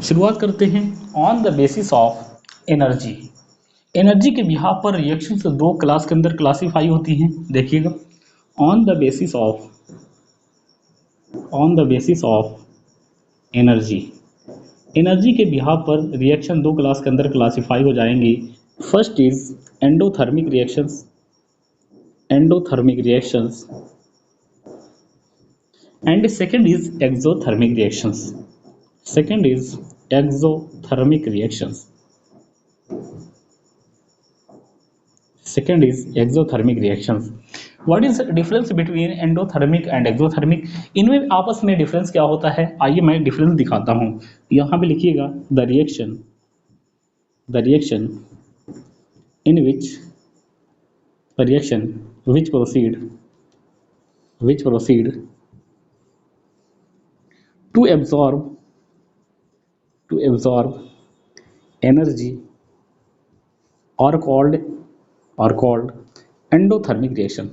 शुरुआत करते हैं। On the basis of energy, energy के बिहाफ पर रिएक्शन दो क्लास के अंदर क्लासीफाई होती हैं। देखिएगा, on the basis of energy, energy के बिहाफ पर रिएक्शन दो क्लास के अंदर क्लासीफाई हो जाएंगी। First is endothermic reactions, endothermic reactions, and second is exothermic reactions, second is exothermic reactions, second is exothermic reactions. What is difference between endothermic and exothermic? इनमें आपस में डिफरेंस क्या होता है, आइए मैं डिफरेंस दिखाता हूँ। यहाँ पे लिखिएगा the reaction in which proceed to absorb energy are called endothermic reaction।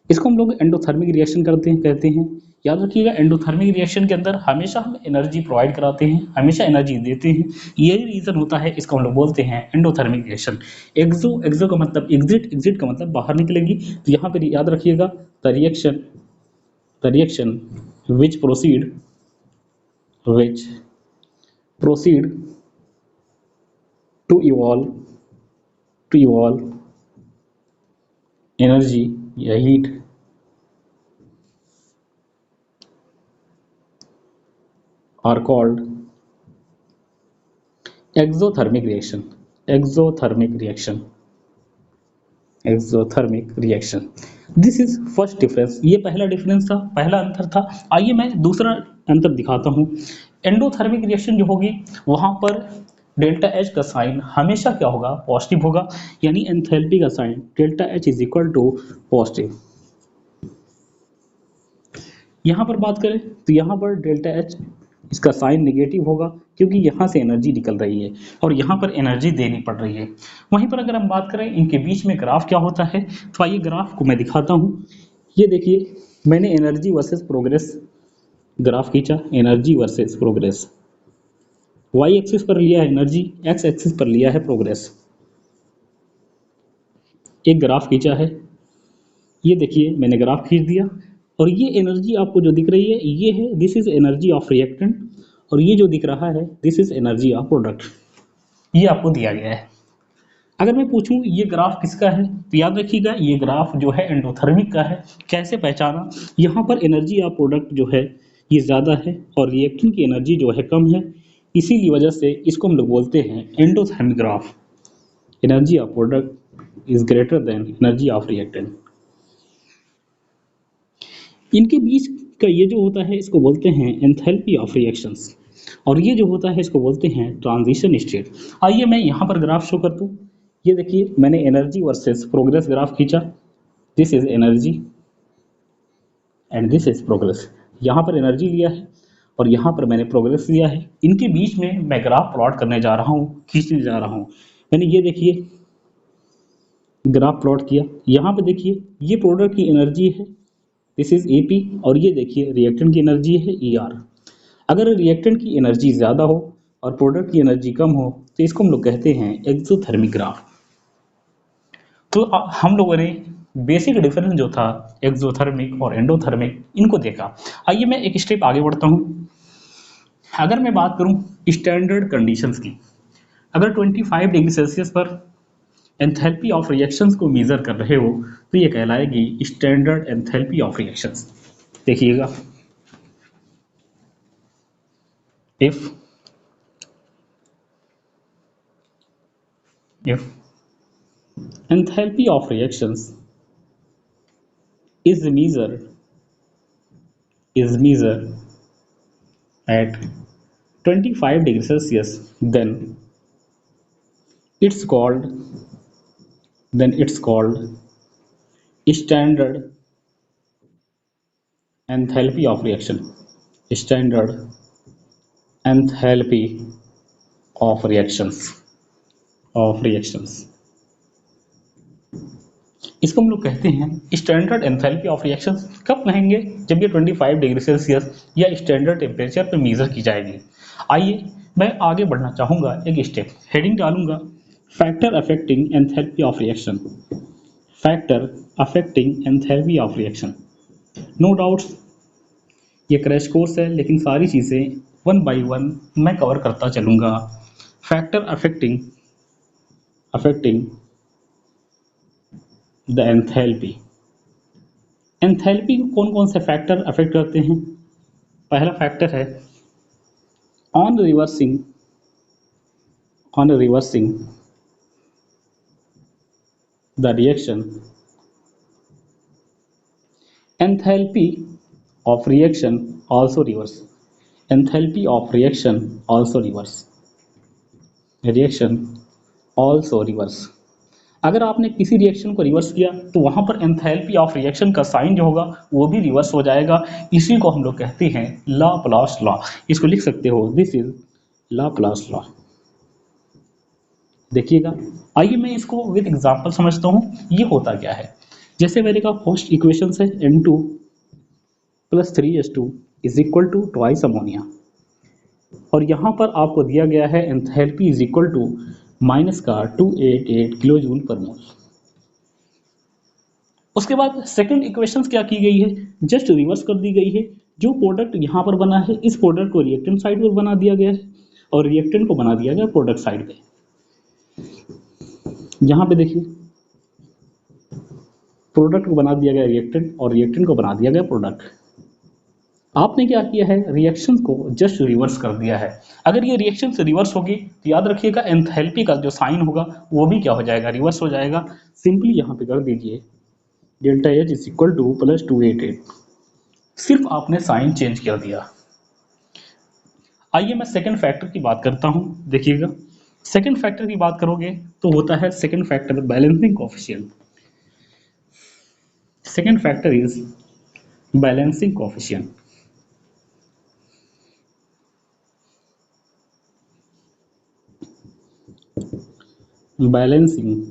इसको हम लोग एंडोथर्मिक रिएक्शन कहते हैं। याद रखिएगा, एंडोथर्मिक रिएक्शन के अंदर हमेशा हम एनर्जी प्रोवाइड कराते हैं, हमेशा एनर्जी देते हैं, यही रीजन होता है, इसको हम लोग बोलते हैं एंडोथर्मिक रिएक्शन। एक्सो का मतलब एग्जिट का मतलब बाहर निकलेगी। तो यहाँ पर याद रखिएगा the reaction which proceed to evolve energy या heat are called exothermic reaction। This is first difference, ये पहला डिफरेंस था, पहला अंतर था। आइए मैं दूसरा अंतर दिखाता हूँ। एंडोथर्मिक रिएक्शन जो होगी वहां पर डेल्टा एच का साइन हमेशा क्या होगा, पॉजिटिव होगा, यानी एंथैल्पी का sign delta H is equal to positive. यहां पर बात करें तो यहां पर डेल्टा एच इसका साइन नेगेटिव होगा, क्योंकि यहाँ से एनर्जी निकल रही है और यहाँ पर एनर्जी देनी पड़ रही है। वहीं पर अगर हम बात करें इनके बीच में ग्राफ क्या होता है, तो आइए ग्राफ को मैं दिखाता हूँ। ये देखिए, मैंने एनर्जी वर्सेस प्रोग्रेस ग्राफ खींचा, energy versus progress, Y axis पर लिया है एनर्जी, एक्स एक्सिस पर लिया है प्रोग्रेस। एक ग्राफ खींचा है, ये देखिए मैंने ग्राफ खींच दिया, और ये एनर्जी आपको जो दिख रही है ये है, this is energy of reactant, और ये जो दिख रहा है this is energy of product. ये आपको दिया गया है। अगर मैं पूछूं ये ग्राफ किसका है, तो याद रखिएगा ये ग्राफ जो है एंडोथर्मिक का है। कैसे पहचाना, यहाँ पर एनर्जी ऑफ प्रोडक्ट जो है ये ज़्यादा है और रिएक्टेंट की एनर्जी जो है कम है, इसीलिए वजह से इसको हम लोग बोलते हैं endothermic graph. Energy of product is greater than energy of reactant. इनके बीच का ये जो होता है इसको बोलते हैं एंथैल्पी ऑफ रिएक्शंस, और ये जो होता है इसको बोलते हैं ट्रांजिशन स्टेट। आइए मैं यहाँ पर ग्राफ शो कर दूँ। ये देखिए मैंने एनर्जी वर्सेस प्रोग्रेस ग्राफ खींचा, this is energy and this is progress. यहाँ पर एनर्जी लिया है और यहाँ पर मैंने प्रोग्रेस लिया है। इनके बीच में मैं ग्राफ प्लॉट करने जा रहा हूँ, खींचने जा रहा हूँ। मैंने ये देखिए ग्राफ प्लॉट किया, यहाँ पे देखिए ये प्रोडक्ट की एनर्जी है, दिस इज एपी, और ये देखिए रिएक्टेंट की एनर्जी है ईआर। अगर रिएक्टेंट की एनर्जी ज़्यादा हो और प्रोडक्ट की एनर्जी कम हो तो इसको हम लोग कहते हैं एक्सोथर्मिक ग्राफ। तो हम लोगों ने बेसिक डिफरेंस जो था एक्सोथर्मिक और एंडोथर्मिक इनको देखा। आइए मैं एक स्टेप आगे बढ़ता हूँ। अगर मैं बात करूँ स्टैंडर्ड कंडीशंस की, अगर 25 डिग्री सेल्सियस पर एंथैल्पी ऑफ रिएक्शंस को मेजर कर रहे हो तो ये कहलाएगी स्टैंडर्ड एंथैल्पी ऑफ रिएक्शंस। देखिएगा, if enthalpy of reactions is measured at 25 degrees Celsius, then it's called standard enthalpy of reaction, standard enthalpy of reactions। इसको हम लोग कहते हैं स्टैंडर्ड एंथैल्पी ऑफ रिएक्शन। कब कहेंगे? जब ये 25 डिग्री सेल्सियस या स्टैंडर्ड टेम्परेचर पे मेजर की जाएगी। आइए मैं आगे बढ़ना चाहूँगा, एक स्टेप हेडिंग डालूंगा, factor affecting enthalpy of reaction. Factor affecting enthalpy of reaction. No doubts ये क्रैश कोर्स है, लेकिन सारी चीज़ें वन बाय वन मैं कवर करता चलूँगा। Factor affecting affecting the enthalpy. Enthalpy को कौन कौन से फैक्टर अफेक्ट करते हैं? पहला फैक्टर है on reversing the reaction, enthalpy of reaction also reverse, enthalpy of reaction also reverse, reaction also reverse। अगर आपने किसी रिएक्शन को रिवर्स किया तो वहां पर एंथैल्पी ऑफ रिएक्शन का साइन जो होगा वो भी रिवर्स हो जाएगा। इसी को हम लोग कहते हैं लाप्लास लॉ। इसको लिख सकते हो, दिस इज लाप्लास लॉ। देखिएगा, आइए मैं इसको विद एग्जांपल समझता हूँ ये होता क्या है। जैसे मेरे का फर्स्ट इक्वेशन है N2 plus 3H2 is equal to twice ammonia, और यहाँ पर आपको दिया गया है enthalpy is equal to minus का 288 किलो जूल पर मोल। उसके बाद सेकंड इक्वेशन क्या की गई है, जस्ट रिवर्स कर दी गई है। जो प्रोडक्ट यहाँ पर बना है इस प्रोडक्ट को रिएक्टेंट साइड पर बना दिया गया है और रिएक्टेंट को बना दिया गया प्रोडक्ट साइड पे। यहाँ पे देखिए प्रोडक्ट को बना दिया गया रिएक्टेंट और रिएक्टेंट को बना दिया गया प्रोडक्ट। आपने क्या किया है, रिएक्शन को जस्ट रिवर्स कर दिया है। अगर ये रिएक्शन से रिवर्स होगी तो याद रखिएगा एंथैल्पी का जो साइन होगा वो भी क्या हो जाएगा, रिवर्स हो जाएगा। सिंपली यहाँ पे कर दीजिए delta H is equal two plus 288, सिर्फ आपने साइन चेंज कर दिया। आइए मैं सेकंड फैक्टर की बात करता हूँ। देखिएगा सेकंड फैक्टर की बात करोगे तो होता है second factor balancing coefficient. Second factor is balancing coefficient. Balancing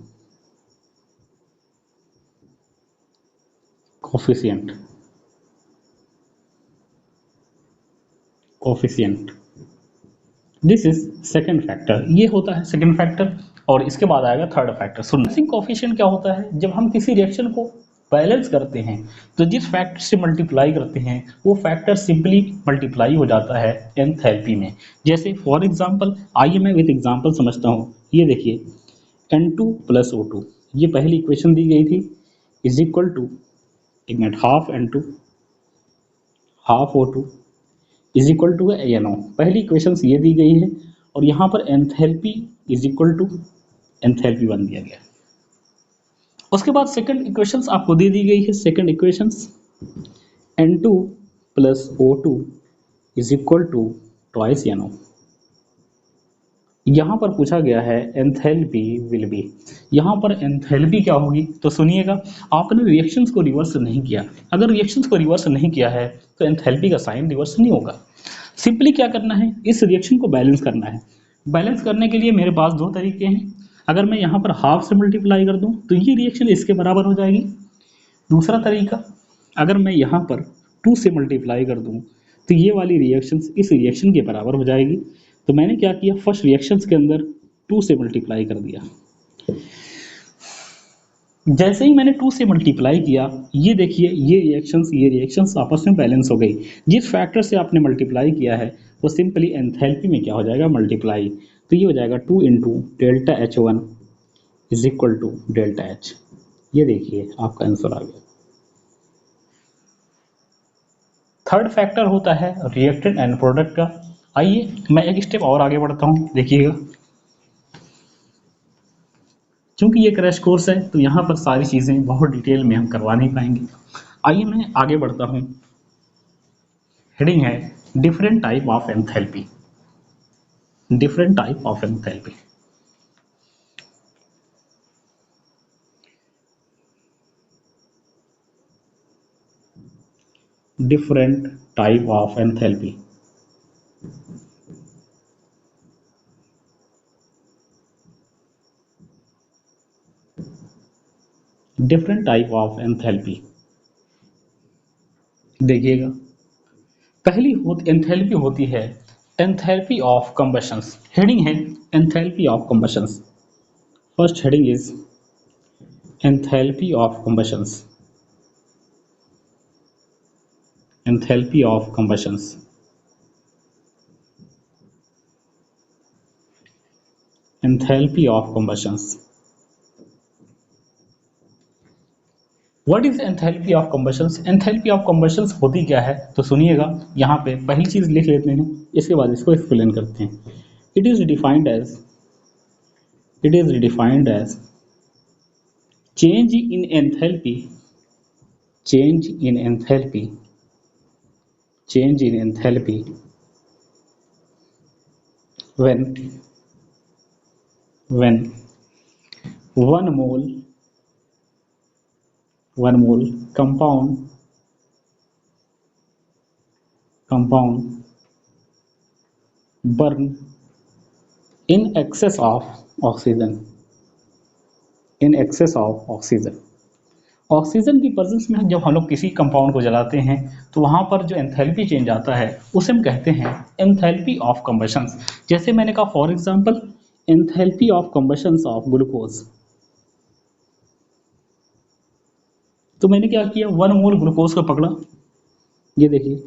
coefficient this is second factor. ये होता है सेकंड फैक्टर और इसके बाद आएगा थर्ड फैक्टर। सो बैलेंसिंग कोएफिशिएंट क्या होता है, जब हम किसी रिएक्शन को बैलेंस करते हैं तो जिस फैक्टर से मल्टीप्लाई करते हैं वो फैक्टर सिंपली मल्टीप्लाई हो जाता है एंथैल्पी में। जैसे फॉर एग्जांपल, आइए मैं विद एग्जांपल समझता हूँ। ये देखिए N2 प्लस O2, ये पहली इक्वेशन दी गई थी, इज इक्वल टू, एक minute, half N2 half O2 is equal to ANO। पहली इक्वेशन ये दी गई है और यहाँ पर enthalpy is equal to enthalpy one दिया गया। उसके बाद सेकंड इक्वेशंस आपको दे दी गई है। Second equations N2 plus O2 is equal to twice NO। यहाँ पर पूछा गया है एंथैल्पी विल बी, यहाँ पर एंथैल्पी क्या होगी, तो सुनिएगा, आपने रिएक्शंस को रिवर्स नहीं किया। अगर रिएक्शंस को रिवर्स नहीं किया है तो एंथैल्पी का साइन रिवर्स नहीं होगा। सिंपली क्या करना है, इस रिएक्शन को बैलेंस करना है। बैलेंस करने के लिए मेरे पास दो तरीके हैं। अगर मैं यहाँ पर हाफ से मल्टीप्लाई कर दूँ तो ये रिएक्शन इसके बराबर हो जाएगी। दूसरा तरीका, अगर मैं यहाँ पर 2 से मल्टीप्लाई कर दूँ तो ये वाली रिएक्शन इस रिएक्शन के बराबर हो जाएगी। तो मैंने क्या किया, फर्स्ट रिएक्शंस के अंदर 2 से मल्टीप्लाई कर दिया। जैसे ही मैंने 2 से मल्टीप्लाई किया, ये देखिए ये रिएक्शंस आपस में बैलेंस हो गई। जिस फैक्टर से आपने मल्टीप्लाई किया है वो सिंपली एंथैल्पी में क्या हो जाएगा, मल्टीप्लाई। तो ये हो जाएगा 2 into delta H1 is equal to delta H। ये देखिए आपका आंसर आ गया। थर्ड फैक्टर होता है रिएक्टेंट एंड प्रोडक्ट का। आइए मैं एक स्टेप और आगे बढ़ता हूँ। देखिएगा क्योंकि ये क्रैश कोर्स है तो यहाँ पर सारी चीज़ें बहुत डिटेल में हम करवा नहीं पाएंगे। आइए मैं आगे बढ़ता हूँ। हेडिंग है different type of enthalpy. Different type of enthalpy. Different type of enthalpy. Different type of enthalpy. देखिएगा, पहली एंथैल्पी होती है एंथैल्पी ऑफ कंबशंस। हेडिंग है enthalpy of combustions. First heading is enthalpy of combustions. Enthalpy of combustions. Enthalpy of combustions. What is enthalpy of combustions? Enthalpy of combustions होती क्या है, तो सुनिएगा। यहाँ पे पहली चीज लिख लेते हैं, इसके बाद इसको एक्सप्लेन करते हैं। It is defined as change in enthalpy when one mole compound burn in excess of oxygen oxygen की प्रेजेंस में जब हम लोग किसी कंपाउंड को जलाते हैं तो वहां पर जो एंथैल्पी चेंज आता है उसे हम कहते हैं एंथैल्पी ऑफ कंबशंस। जैसे मैंने कहा for example enthalpy of combustions of glucose. तो मैंने क्या किया, 1 मोल ग्लूकोज का पकड़ा, ये देखिए,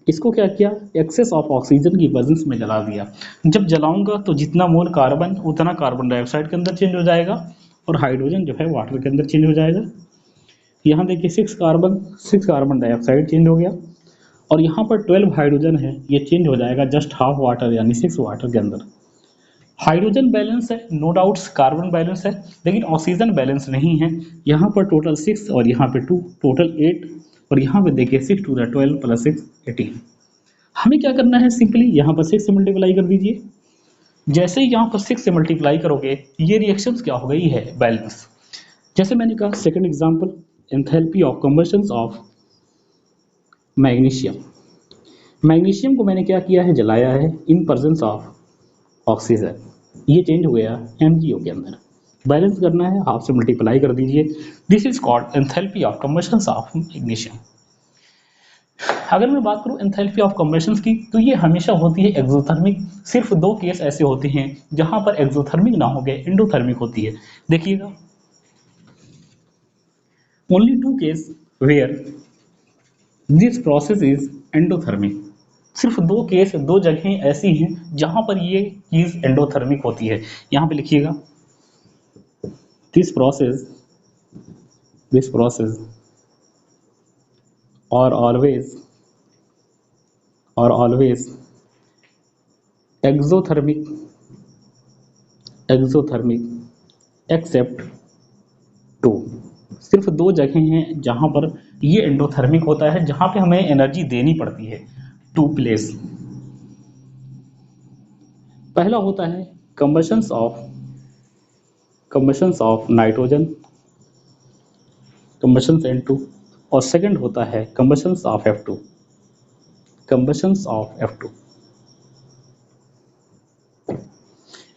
इसको क्या किया, एक्सेस ऑफ ऑक्सीजन की प्रेजेंस में जला दिया। जब जलाऊंगा तो जितना मोल कार्बन उतना कार्बन डाइऑक्साइड के अंदर चेंज हो जाएगा और हाइड्रोजन जो है वाटर के अंदर चेंज हो जाएगा। यहाँ देखिए 6 कार्बन डाइऑक्साइड चेंज हो गया और यहाँ पर 12 हाइड्रोजन है, ये चेंज हो जाएगा जस्ट हाफ वाटर यानी 6 वाटर के अंदर। हाइड्रोजन बैलेंस है, नो डाउट्स कार्बन बैलेंस है, लेकिन ऑक्सीजन बैलेंस नहीं है। यहाँ पर टोटल 6 और यहाँ पे 2, टोटल 8 और यहाँ पे देखिए 6 टू द 12 प्लस 6 18। हमें क्या करना है, सिंपली यहाँ पर 6 से मल्टीप्लाई कर दीजिए। जैसे ही यहाँ पर 6 से मल्टीप्लाई करोगे ये रिएक्शंस क्या हो गई है, बैलेंस। जैसे मैंने कहा second example enthalpy of combustions of magnesium. Magnesium को मैंने क्या किया है, जलाया है इन प्रेजेंस ऑफ ऑक्सीजन, ये चेंज हो गया MgO के अंदर। बैलेंस करना है, हाफ से मल्टीप्लाई कर दीजिए। This is called enthalpy of combustions of magnesium. अगर मैं बात करूं एंथैल्पी ऑफ कंबशंस की, तो ये हमेशा होती है एक्सोथर्मिक। सिर्फ 2 केस ऐसे होते हैं जहां पर एक्सोथर्मिक ना हो गए, एंडोथर्मिक होती है। देखिएगा, only 2 case where this process is endothermic. सिर्फ 2 केस, 2 जगहें ऐसी हैं जहां पर ये चीज एंडोथर्मिक होती है। यहां पे लिखिएगा, this process or always exothermic except 2। सिर्फ 2 जगह हैं जहां पर ये एंडोथर्मिक होता है, जहां पे हमें एनर्जी देनी पड़ती है। 2 प्लेस। पहला होता है कंबशंस ऑफ नाइट्रोजन, कंबशंस N2, और सेकंड होता है कंबशंस ऑफ F2।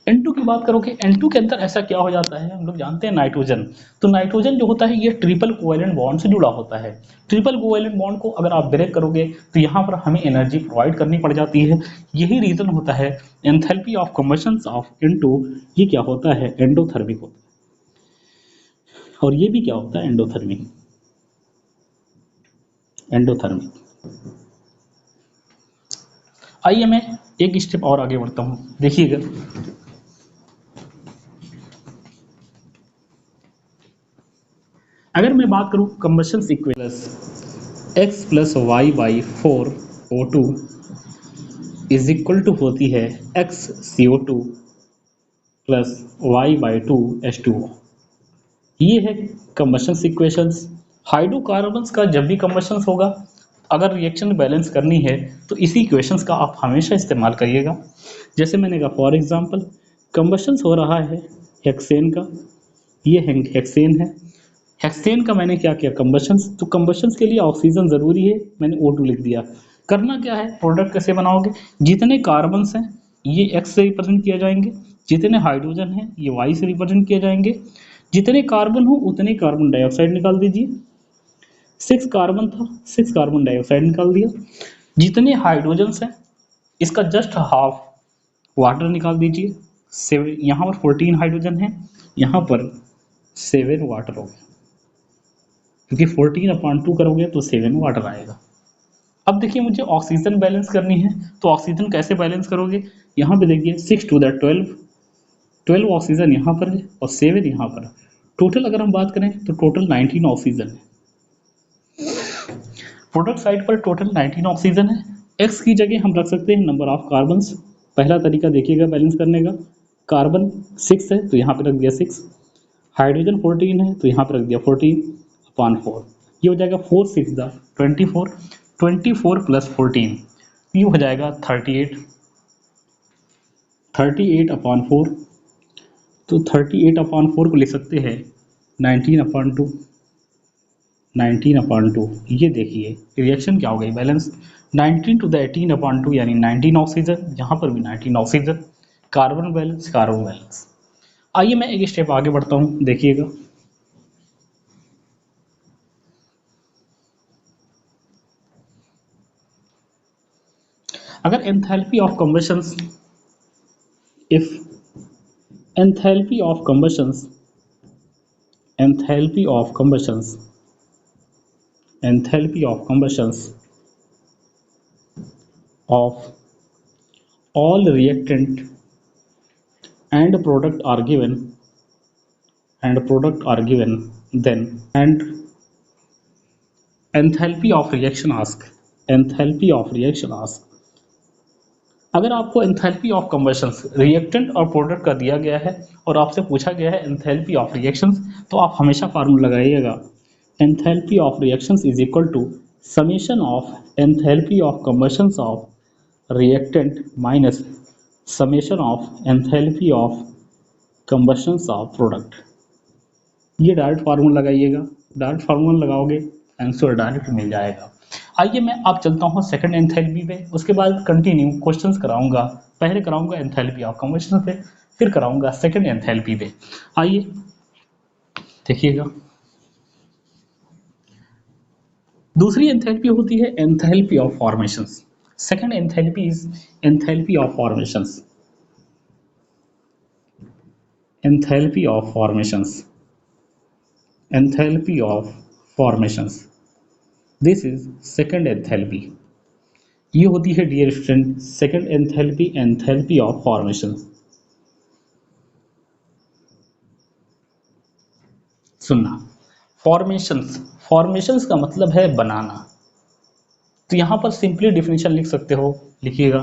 N2 की बात करोगे, N2 के अंदर ऐसा क्या हो जाता है, हम लोग जानते हैं नाइट्रोजन। तो नाइट्रोजन जो होता है ये ट्रिपल कोवैलेंट बॉन्ड से जुड़ा होता है। ट्रिपल कोवैलेंट बॉन्ड को अगर आप ब्रेक करोगे तो यहाँ पर हमें एनर्जी प्रोवाइड करनी पड़ जाती है। यही रीजन होता है enthalpy of combustions of N2, ये क्या होता है, एंडोथर्मिक होता है। और ये भी क्या होता है, एंडोथर्मिक। आइए मैं एक स्टेप और आगे बढ़ता हूं। देखिएगा, अगर मैं बात करूं combustion equations x plus Y by 4 O2 is equal to होती है x CO2 plus Y by 2 H2O। ये है कंबशन इक्वेशंस। हाइड्रोकार्बन्स का जब भी कंबशन होगा, अगर रिएक्शन बैलेंस करनी है तो इसी इक्वेशंस का आप हमेशा इस्तेमाल करिएगा। जैसे मैंने कहा फॉर एग्जांपल कंबशन हो रहा है हेक्सेन का, ये हेक्सेन है। हेक्सेन का मैंने क्या किया, कंबशन। तो कंबशन के लिए ऑक्सीजन जरूरी है, मैंने O2 लिख दिया। करना क्या है, प्रोडक्ट कैसे बनाओगे, जितने कार्बन्स हैं ये X से रिप्रेजेंट किया जाएंगे, जितने हाइड्रोजन हैं ये वाई से रिप्रेजेंट किए जाएंगे, जितने कार्बन हो उतने कार्बन डाइऑक्साइड निकाल दीजिए। 6 कार्बन था, 6 कार्बन डाइऑक्साइड निकाल दिया। जितने हाइड्रोजन्स हैं इसका जस्ट हाफ वाटर निकाल दीजिए। 7, यहाँ पर 14 हाइड्रोजन है, यहाँ पर 7 वाटर हो गया, क्योंकि 14/2 करोगे तो 7 वाटर आएगा। अब देखिए मुझे ऑक्सीजन बैलेंस करनी है, तो ऑक्सीजन कैसे बैलेंस करोगे? यहाँ पे देखिए 6 टू द 12, 12 ऑक्सीजन यहाँ पर है और 7 यहाँ पर है। टोटल अगर हम बात करें तो टोटल 19 ऑक्सीजन है। प्रोडक्ट साइड पर टोटल 19 ऑक्सीजन है। एक्स की जगह हम रख सकते हैं नंबर ऑफ कार्बन। पहला तरीका देखिएगा बैलेंस करने का, कार्बन 6 है तो यहाँ पे रख दिया 6, हाइड्रोजन 14 है तो यहाँ पे रख दिया 14/4। ये हो जाएगा 4 6 द 24, 24 प्लस 14 ये हो जाएगा 38, 38/4। तो 38/4 को लिख सकते हैं 19/2, 19/2। ये देखिए रिएक्शन क्या हो गई बैलेंस, 19 टू द 18/2 यानी 19 ऑक्सीजन, यहाँ पर भी 19 oxygen, carbon balance, carbon balance. आइए मैं एक स्टेप आगे बढ़ता हूँ, देखिएगा। अगर enthalpy of combustions, if enthalpy of combustions, enthalpy of combustions, enthalpy of combustions of all reactant and product are given, then and enthalpy of reaction ask, enthalpy of reaction ask। अगर आपको enthalpy of कम्बशंस reactant और product का दिया गया है और आपसे पूछा गया है एंथैल्पी ऑफ रिएक्शंस, तो आप हमेशा फार्मूला लगाइएगा, enthalpy of reactions is equal to summation of enthalpy of combustions of reactant minus summation of enthalpy of combustions of product। ये डायरेक्ट फार्मूला लगाइएगा, डायरेक्ट फार्मूला लगाओगे आंसर डायरेक्ट मिल जाएगा। आइए मैं अब चलता हूँ सेकंड एंथैल्पी पे, उसके बाद कंटिन्यू क्वेश्चंस कराऊंगा। पहले कराऊंगा एंथैल्पी ऑफ कम्बशन पे, फिर कराऊंगा सेकंड एंथैल्पी पे। आइए देखिएगा। दूसरी एंथैल्पी होती है enthalpy of formations. Second enthalpy is enthalpy of formations, enthalpy of formations, enthalpy of formations, this is second enthalpy। ये होती है dear student second enthalpy, enthalpy of formations. सुनना, फॉर्मेशंस, फॉर्मेशंस का मतलब है बनाना। तो यहां पर सिंपली डिफिनेशन लिख सकते हो, लिखिएगा,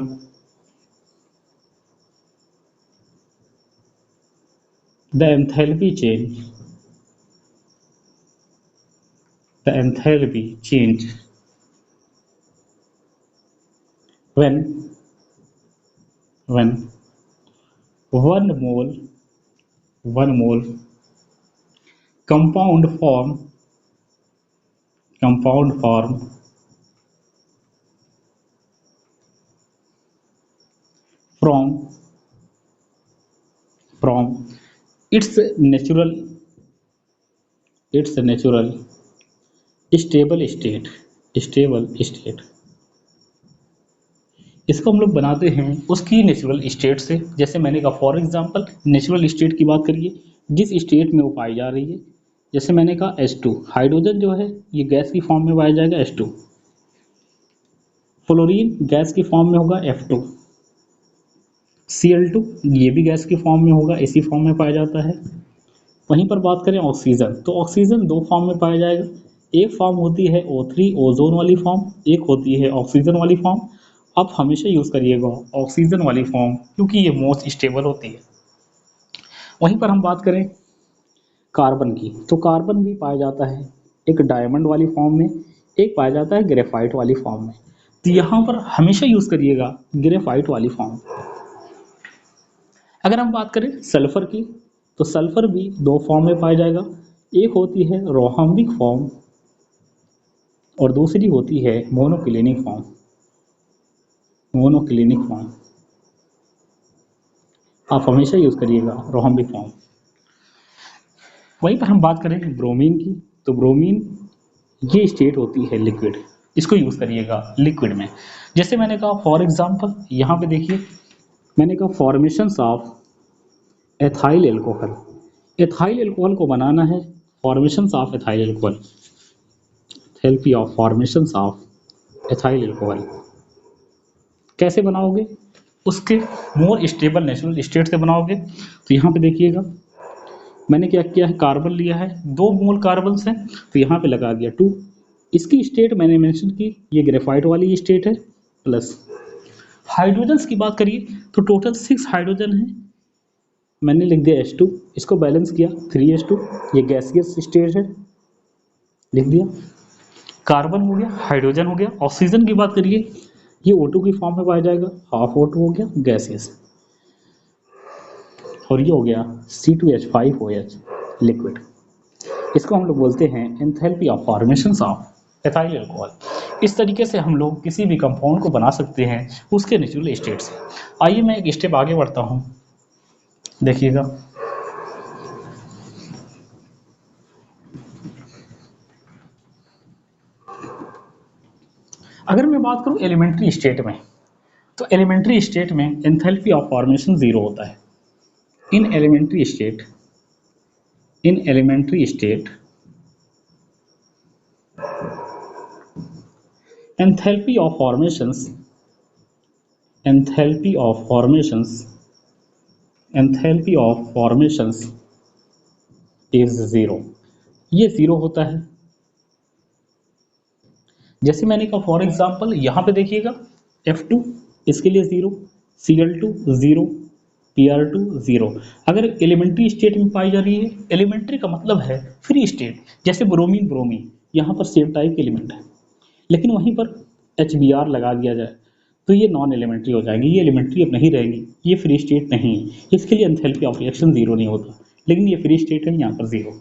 the enthalpy change, the enthalpy change when one mole compound form from its natural stable state। इसको हम लोग बनाते हैं उसकी नेचुरल स्टेट से। जैसे मैंने कहा फॉर एग्जांपल नेचुरल स्टेट की बात करिए, जिस स्टेट में वो पाई जा रही है। जैसे मैंने कहा H2 हाइड्रोजन जो है ये गैस की फॉर्म में पाया जाएगा H2, फ्लोरीन गैस की फॉर्म में होगा F2, Cl2 ये भी गैस की फॉर्म में होगा, इसी फॉर्म में पाया जाता है। वहीं पर बात करें ऑक्सीजन, तो ऑक्सीजन दो फॉर्म में पाया जाएगा। एक फॉर्म होती है O3 ओजोन वाली फॉर्म, एक होती है ऑक्सीजन वाली फॉर्म। आप हमेशा यूज़ करिएगा ऑक्सीजन वाली फॉर्म, क्योंकि ये मोस्ट स्टेबल होती है। वहीं पर हम बात करें कार्बन की, तो कार्बन भी पाया जाता है एक डायमंड वाली फॉर्म में, एक पाया जाता है ग्रेफाइट वाली फॉर्म में। तो यहाँ पर हमेशा यूज़ करिएगा ग्रेफाइट वाली फॉर्म। अगर हम बात करें सल्फर की, तो सल्फर भी दो फॉर्म में पाया जाएगा, एक होती है रोहाम्बिक फॉर्म और दूसरी होती है मोनोक्लिनिक फॉर्म, मोनोक्लिनिक फॉर्म। आप हमेशा यूज़ करिएगा रोहम्बिक फॉर्म। वहीं पर हम बात करें ब्रोमीन की, तो ब्रोमीन ये स्टेट होती है लिक्विड, इसको यूज़ करिएगा लिक्विड में। जैसे मैंने कहा फॉर एग्जांपल, यहाँ पे देखिए मैंने कहा formations of ethyl alcohol. Ethyl alcohol को बनाना है, formations of ethyl alcohol, enthalpy of formations of ethyl alcohol कैसे बनाओगे, उसके मोर स्टेबल नेचुरल स्टेट से बनाओगे। तो यहाँ पे देखिएगा मैंने क्या किया है, कार्बन लिया है, 2 मोल कार्बन से, तो यहाँ पे लगा दिया 2। इसकी स्टेट मैंने मेंशन की, ये ग्रेफाइट वाली स्टेट है, प्लस हाइड्रोजन्स की बात करिए तो टोटल 6 हाइड्रोजन है, मैंने लिख दिया H2, इसको बैलेंस किया 3H2, ये गैसियस स्टेट है, लिख दिया। कार्बन हो गया, हाइड्रोजन हो गया। ऑक्सीजन की बात करिए, ये O2 की फॉर्म में पाया जाएगा, हाफ O2 हो गया गैसियस, और ये हो गया C2H5OH लिक्विड। इसको हम लोग बोलते हैं enthalpy of formations of ethyl alcohol. इस तरीके से हम लोग किसी भी कंपाउंड को बना सकते हैं उसके नेचुरल स्टेट से। आइए मैं एक स्टेप आगे बढ़ता हूँ, देखिएगा। अगर मैं बात करूँ एलिमेंट्री स्टेट में, तो एलिमेंट्री स्टेट में एंथैल्पी ऑफ फॉर्मेशन 0 होता है। In elementary state enthalpy of formations is 0, ये 0 होता है। जैसे मैंने कहा फॉर एग्जांपल यहाँ पे देखिएगा F2 इसके लिए 0, Cl2 0, Pr2 0। अगर एलिमेंट्री स्टेट में पाई जा रही है, एलिमेंट्री का मतलब है फ्री स्टेट, जैसे ब्रोमीन ब्रोमीन यहाँ पर सेम टाइप एलिमेंट है, लेकिन वहीं पर HBr लगा दिया जाए तो ये नॉन एलिमेंट्री हो जाएगी, ये एलिमेंट्री अब नहीं रहेगी, ये फ्री स्टेट नहीं है, इसके लिए एंथैल्पी ऑफ रिएक्शन 0 नहीं होता, लेकिन ये फ्री स्टेट है, यहाँ पर 0,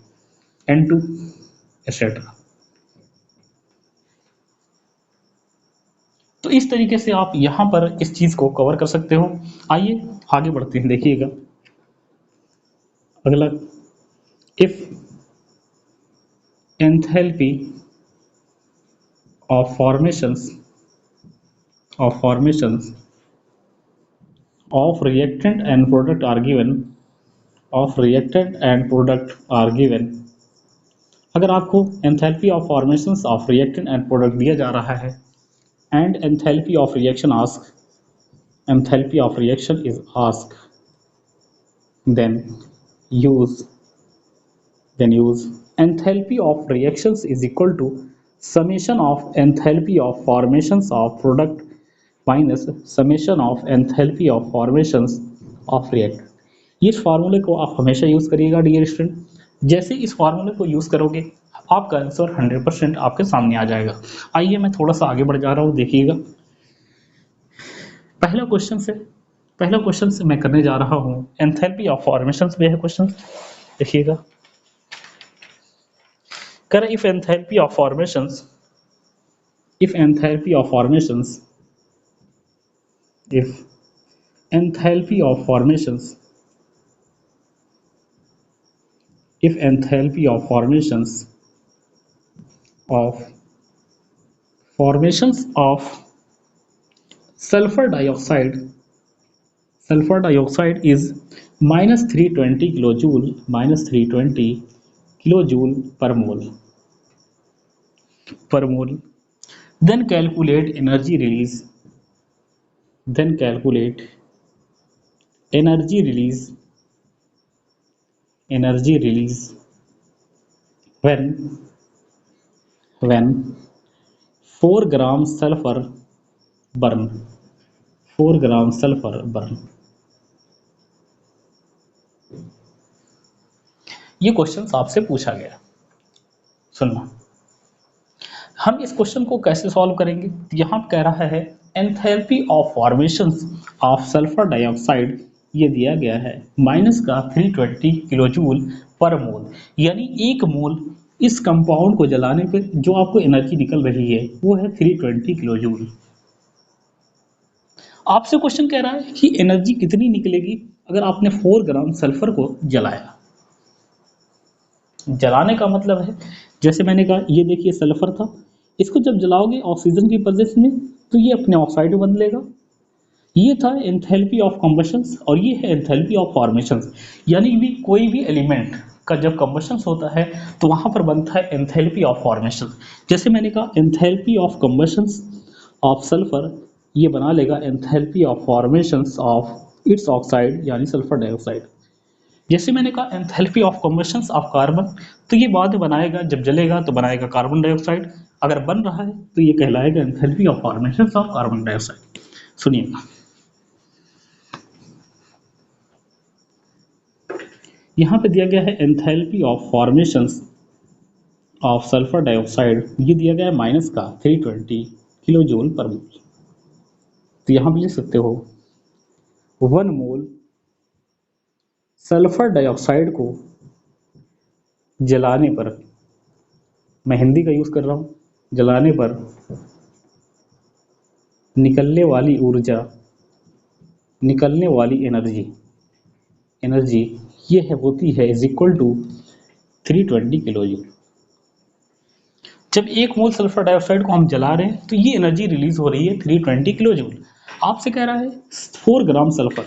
N2 एक्सेट्रा। तो इस तरीके से आप यहाँ पर इस चीज़ को कवर कर सकते हो। आइए आगे बढ़ते हैं, देखिएगा अगला, if enthalpy of formations of reactant and product are given, अगर आपको enthalpy of formations of reactant and product दिया जा रहा है and enthalpy of reaction is ask, then use enthalpy of reactions is equal to summation of enthalpy of formations of product minus summation of enthalpy of formations of reactant. इस फार्मूले को आप हमेशा use करिएगा डियर स्टूडेंट। जैसे इस फार्मूले को यूज़ करोगे आपका आंसर 100% आपके सामने आ जाएगा। आइए मैं थोड़ा सा आगे बढ़ जा रहा हूँ, देखिएगा। पहला क्वेश्चन से मैं करने जा रहा हूँ एंथैल्पी ऑफ फॉर्मेशंस में है क्वेश्चन, देखिएगा। कर if enthalpy of formations if enthalpy of formations of sulfur dioxide is minus 320 kilojoule per mole, then calculate energy release when 4 gram sulfur burn। ये क्वेश्चन आपसे पूछा गया, सुनना। हम इस क्वेश्चन को कैसे सॉल्व करेंगे, यहाँ कह रहा है enthalpy of formations of sulphur dioxide ये दिया गया है माइनस का 320 किलोजूल पर मोल, यानी 1 मोल इस कंपाउंड को जलाने पर जो आपको एनर्जी निकल रही है वो है 320 किलोजूल। आपसे क्वेश्चन कह रहा है कि एनर्जी कितनी निकलेगी अगर आपने 4 ग्राम सल्फर को जलाया। जलाने का मतलब है, जैसे मैंने कहा ये देखिए सल्फर था, इसको जब जलाओगे ऑक्सीजन की प्रेजेंस में तो ये अपने ऑक्साइड बन लेगा। ये था एंथैल्पी ऑफ कंबशंस और ये है एंथैल्पी ऑफ फॉर्मेशंस। यानी भी कोई भी एलिमेंट का जब कंबशंस होता है तो वहां पर बनता है एंथैल्पी ऑफ फॉर्मेशन। जैसे मैंने कहा enthalpy of combustions of sulphur ये बना लेगा enthalpy of formations of its oxide यानी सल्फर डाइऑक्साइड। जैसे मैंने कहा enthalpy of combustions of carbon, तो ये बाद में बनाएगा, जब जलेगा तो बनाएगा कार्बन डाइऑक्साइड। अगर बन रहा है तो ये कहलाएगा enthalpy of formations of carbon dioxide. सुनिएगा, यहाँ पे दिया गया है enthalpy of formations of sulphur dioxide, ये दिया गया है माइनस का 320 किलो जूल पर मोल। तो यहाँ भी लिख सकते हो 1 मोल सल्फर डाइऑक्साइड को जलाने पर, मैं हिंदी का यूज कर रहा हूँ, जलाने पर निकलने वाली ऊर्जा, निकलने वाली एनर्जी, एनर्जी ये है होती है is equal to 320 kilo joule. जब 1 मोल सल्फर डाइऑक्साइड को हम जला रहे हैं तो ये एनर्जी रिलीज हो रही है 320 किलो जूल। आपसे कह रहा है 4 ग्राम सल्फर,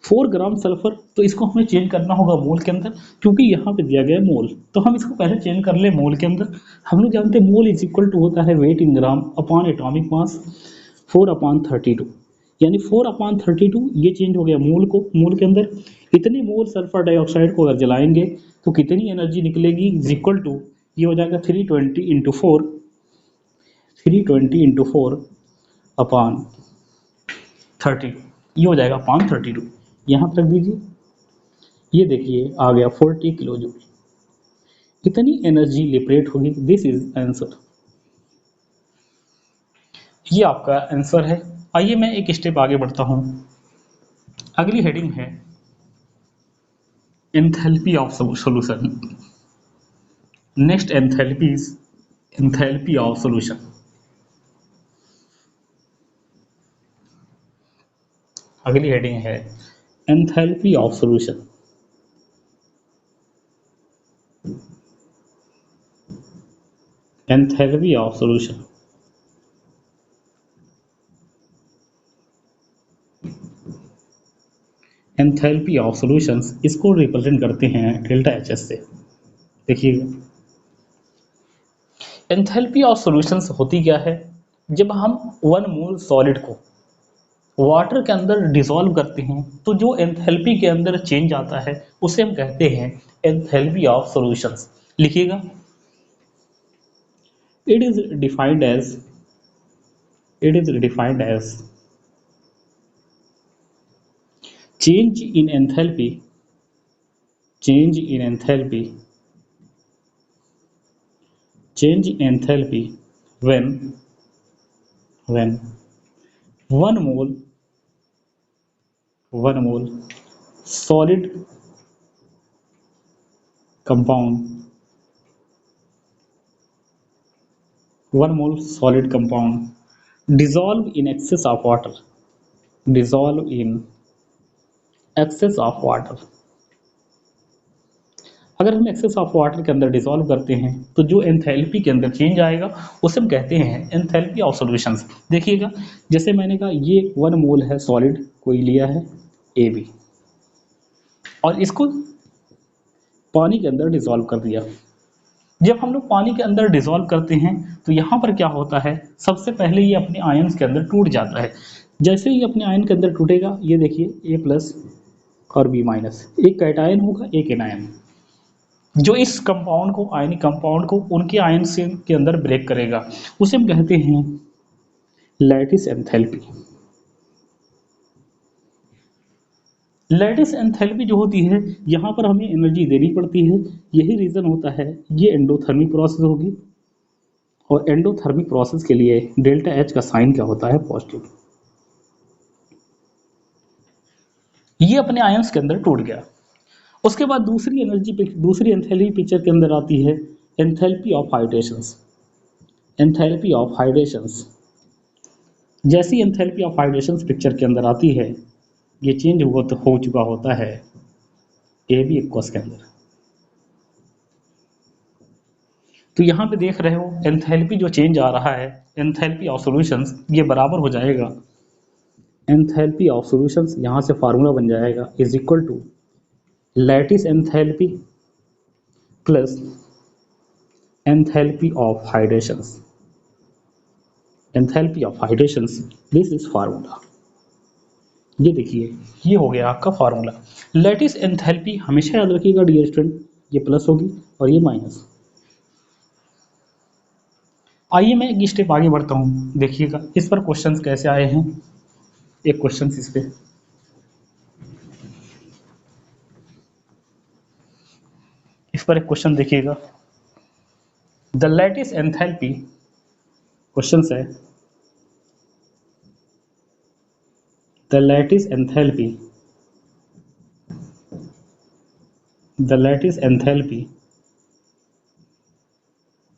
4 ग्राम सल्फर, तो इसको हमें चेंज करना होगा मोल के अंदर, क्योंकि यहाँ पे दिया गया है मोल, तो हम इसको पहले चेंज कर ले मोल के अंदर। हम लोग जानते हैं मोल इज इक्वल टू होता है वेट इन ग्राम अपॉन एटॉमिक मास 4/32, यानी 4/32 ये चेंज हो गया मोल को, मोल के अंदर इतने मोल सल्फर डाइऑक्साइड को अगर जलाएंगे तो कितनी एनर्जी निकलेगी इज इक्वल टू, ये हो जाएगा 320 इंटू 4, 320 इंटू 4 अपॉन 30, ये हो जाएगा अपॉन 32। यहाँ पर रख दीजिए, ये देखिए आ गया 40 किलो जूल, कितनी एनर्जी लिबरेट होगी। दिस इज आंसर, ये आपका आंसर है। आइए मैं एक स्टेप आगे बढ़ता हूँ। अगली हेडिंग है enthalpy of solution. Next enthalpy is enthalpy of solution. अगली हेडिंग है enthalpy of solution. Enthalpy of solution, enthalpy of solutions इसको रिप्रेजेंट करते हैं डेल्टा एच एस से। देखिएगा एंथैल्पी ऑफ सॉल्यूशंस होती क्या है, जब हम 1 मोल सॉलिड को वाटर के अंदर डिसॉल्व करते हैं तो जो एंथैल्पी के अंदर चेंज आता है उसे हम कहते हैं एंथैल्पी ऑफ सॉल्यूशंस। लिखिएगा, it is defined as, it is defined as change in enthalpy, change in enthalpy, change in enthalpy when 1 mole, 1 mole solid compound, 1 mole solid compound dissolve in excess of water, dissolve in excess of water। अगर हम access of water के अंदर dissolve करते हैं तो जो enthalpy के अंदर चेंज आएगा उसे हम कहते हैं एंथैल्पी ऑफ सॉल्यूशंस। देखिएगा, जैसे मैंने कहा ये 1 मोल है सॉलिड कोई लिया है AB और इसको पानी के अंदर डिसॉल्व कर दिया। जब हम लोग पानी के अंदर डिसॉल्व करते हैं तो यहाँ पर क्या होता है, सबसे पहले ये अपने आयंस के अंदर टूट जाता है। जैसे ही अपने आयन के अंदर टूटेगा, ये देखिए A+ और B-, एक कैटायन होगा एक एनायन, जो इस कंपाउंड को, आयनिक कंपाउंड को उनके आयन से के अंदर ब्रेक करेगा, उसे हम कहते हैं लैटिस एंथैल्पी। लैटिस एंथैल्पी जो होती है यहाँ पर हमें एनर्जी देनी पड़ती है, यही रीजन होता है। ये एंडोथर्मिक प्रोसेस होगी और एंडोथर्मिक प्रोसेस के लिए डेल्टा एच का साइन क्या होता है, पॉजिटिव। ये अपने आयंस के अंदर टूट गया। उसके बाद दूसरी एंथैल्पी पिक्चर के अंदर आती है enthalpy of hydrations, enthalpy of हाइड्रेशंस। जैसी एंथैल्पी ऑफ हाइड्रेशन पिक्चर के अंदर आती है, ये चेंज हो चुका होता है ए बी एक्वस के अंदर। तो यहाँ पे देख रहे हो एंथैल्पी जो चेंज आ रहा है, एंथैल्पी ऑफ सॉल्यूशंस, ये बराबर हो जाएगा एंथैल्पी ऑफ सॉल्यूशंस, यहाँ से फार्मूला बन जाएगा is equal to lattice enthalpy plus enthalpy of hydrations, enthalpy of hydrations, this is formula. ये देखिए ये हो गया आपका फार्मूला। लैटिस एंथैल्पी हमेशा याद रखिएगा डियर स्टूडेंट, ये प्लस होगी और ये माइनस। आइए मैं एक स्टेप आगे बढ़ता हूँ, देखिएगा इस पर क्वेश्चंस कैसे आए हैं। एक क्वेश्चन इस पे, इस पर एक क्वेश्चन देखिएगा। द लैटिस एंथैल्पी, क्वेश्चन है the lattice enthalpy, the lattice enthalpy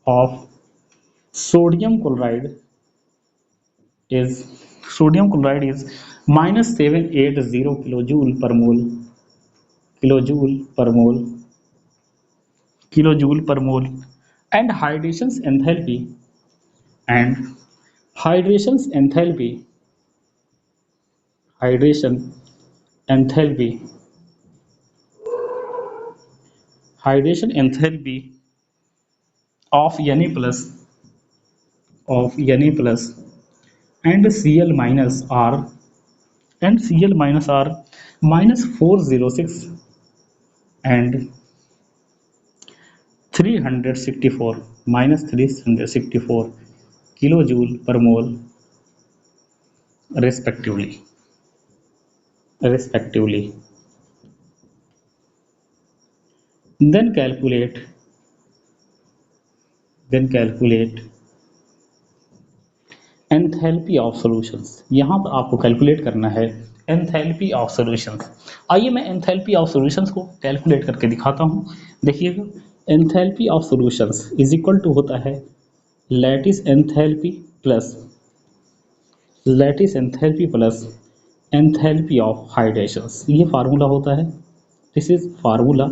of sodium chloride is -780 kilojoule per mole, kilojoule per mole, and hydration's enthalpy hydration enthalpy hydration enthalpy of Na plus and Cl minus are -406 and 364 kilojoule per mole respectively. Then calculate enthalpy of solutions. यहाँ पर आपको calculate करना है enthalpy of solutions. आइए मैं enthalpy of solutions को calculate करके दिखाता हूँ। देखिएगा enthalpy of solutions is equal to होता है lattice enthalpy plus enthalpy of hydrations. ये फार्मूला होता है, दिस इज फार्मूला,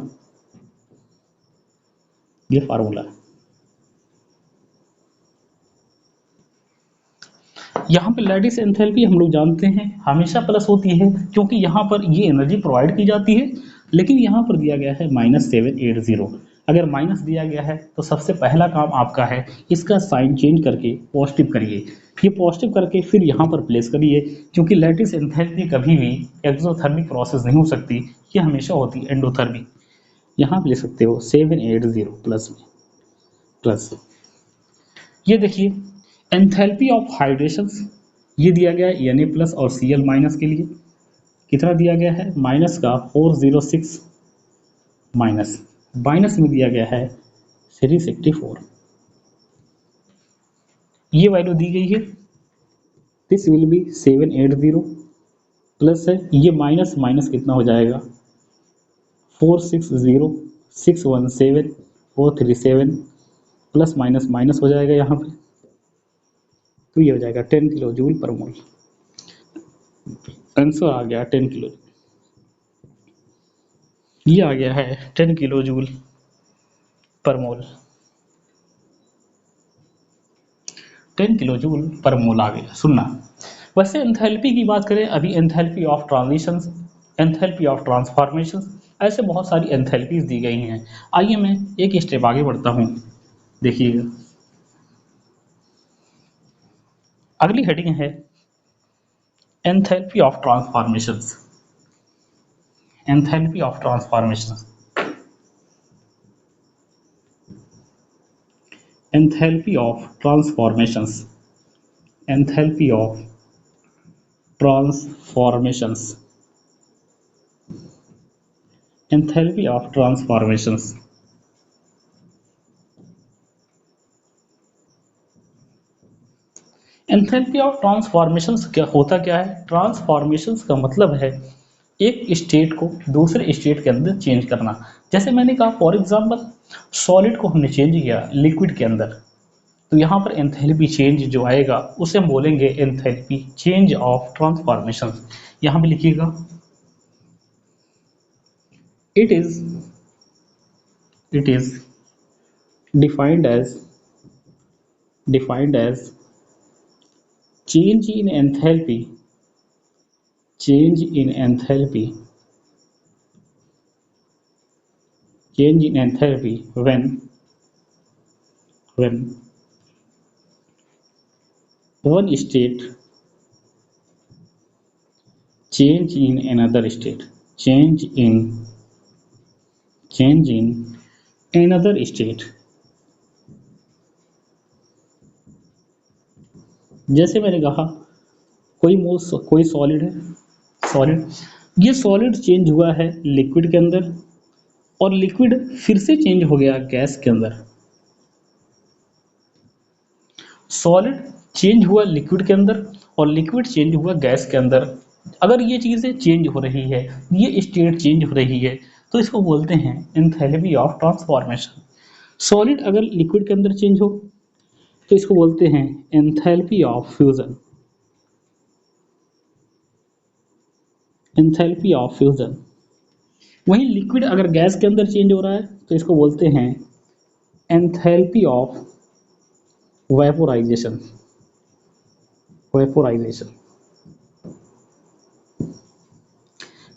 ये फार्मूला। यहाँ पे लैटिस एंथैल्पी हम लोग जानते हैं हमेशा प्लस होती है, क्योंकि यहाँ पर ये एनर्जी प्रोवाइड की जाती है, लेकिन यहाँ पर दिया गया है -780। अगर माइनस दिया गया है तो सबसे पहला काम आपका है इसका साइन चेंज करके पॉजिटिव करिए। ये पॉजिटिव करके फिर यहाँ पर प्लेस करिए, क्योंकि लैटिस एंथैल्पी कभी भी एक्सोथर्मिक प्रोसेस नहीं हो सकती, ये हमेशा होती है एंडोथर्मिक। यहाँ पे ले सकते हो 780 प्लस ये देखिए एंथैल्पी ऑफ हाइड्रेशंस, ये दिया गया है Na प्लस और Cl माइनस के लिए। कितना दिया गया है माइनस का 406 माइनस में दिया गया है 364। ये वैल्यू दी गई है, दिस विल बी 780 प्लस है, ये माइनस माइनस कितना हो जाएगा 460 617 437 प्लस माइनस माइनस हो जाएगा यहाँ पे, तो ये हो जाएगा 10 किलो जूल पर मोल। आंसर आ गया 10 किलो, ये आ गया है 10 किलो जूल पर मोल, 10 किलो जूल पर मोल आ गया। सुनना, वैसे एंथैल्पी की बात करें, अभी enthalpy of transitions, enthalpy of transformations, ऐसे बहुत सारी एंथैल्पीज दी गई हैं। आइए मैं एक स्टेप आगे बढ़ता हूँ, देखिएगा अगली हेडिंग है enthalpy of transformations, enthalpy of transformations, enthalpy of transformations, enthalpy of transformations, enthalpy of transformations. Enthalpy of transformations क्या होता क्या है? ट्रांसफॉर्मेशंस का मतलब है एक स्टेट को दूसरे स्टेट के अंदर चेंज करना। जैसे मैंने कहा फॉर एग्जांपल सॉलिड को हमने चेंज किया लिक्विड के अंदर, तो यहाँ पर एंथैल्पी चेंज जो आएगा उसे हम बोलेंगे एंथैल्पी चेंज ऑफ ट्रांसफॉर्मेशन। यहाँ पे लिखिएगा it is defined as change in enthalpy change in enthalpy change in enthalpy when one state change in another state change in another state। जैसे मैंने कहा कोई सॉलिड है, सॉलिड, ये सॉलिड चेंज हुआ है लिक्विड के अंदर और लिक्विड फिर से चेंज हो गया गैस के अंदर। सॉलिड चेंज हुआ लिक्विड के अंदर और लिक्विड चेंज हुआ गैस के अंदर। अगर ये चीज़ें चेंज हो रही है, ये स्टेट चेंज हो रही है, तो इसको बोलते हैं एंथैल्पी ऑफ ट्रांसफॉर्मेशन। सॉलिड अगर लिक्विड के अंदर चेंज हो तो इसको बोलते हैं enthalpy of fusion. Enthalpy of fusion. वहीं लिक्विड अगर गैस के अंदर चेंज हो रहा है तो इसको बोलते हैं एंथैल्पी ऑफ वेपोराइजेशन।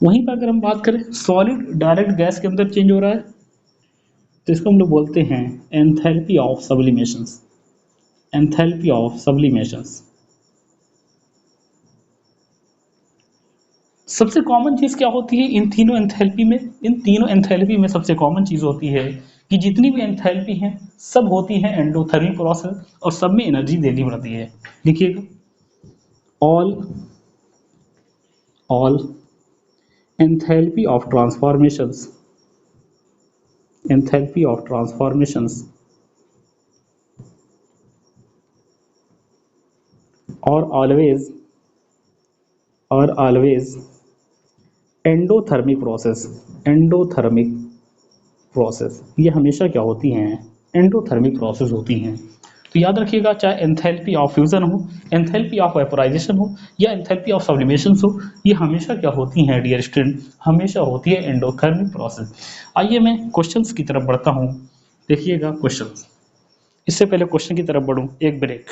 वहीं पर अगर हम बात करें सॉलिड डायरेक्ट गैस के अंदर चेंज हो रहा है तो इसको हम लोग बोलते हैं enthalpy of sublimations. Enthalpy of sublimations. सबसे कॉमन चीज़ क्या होती है इन तीनों एंथैल्पी में? इन तीनों एंथैल्पी में सबसे कॉमन चीज़ होती है कि जितनी भी एंथैल्पी हैं सब होती हैं एंडोथर्मिक प्रोसेस और सब में एनर्जी देनी पड़ती है। लिखिएगा all enthalpy of transformations are always endothermic process. ये हमेशा क्या होती हैं? एंडोथर्मिक प्रोसेस होती हैं। तो याद रखिएगा, चाहे एंथैल्पी ऑफ फ्यूजन हो, एंथैल्पी ऑफ वेपोराइजेशन हो या एंथैल्पी ऑफ सब्लिमेशन हो, ये हमेशा क्या होती हैं डियर स्टूडेंट? हमेशा होती है एंडोथर्मिक प्रोसेस। आइए मैं क्वेश्चंस की तरफ बढ़ता हूँ। देखिएगा क्वेश्चंस। इससे पहले क्वेश्चन की तरफ बढ़ूँ, एक ब्रेक।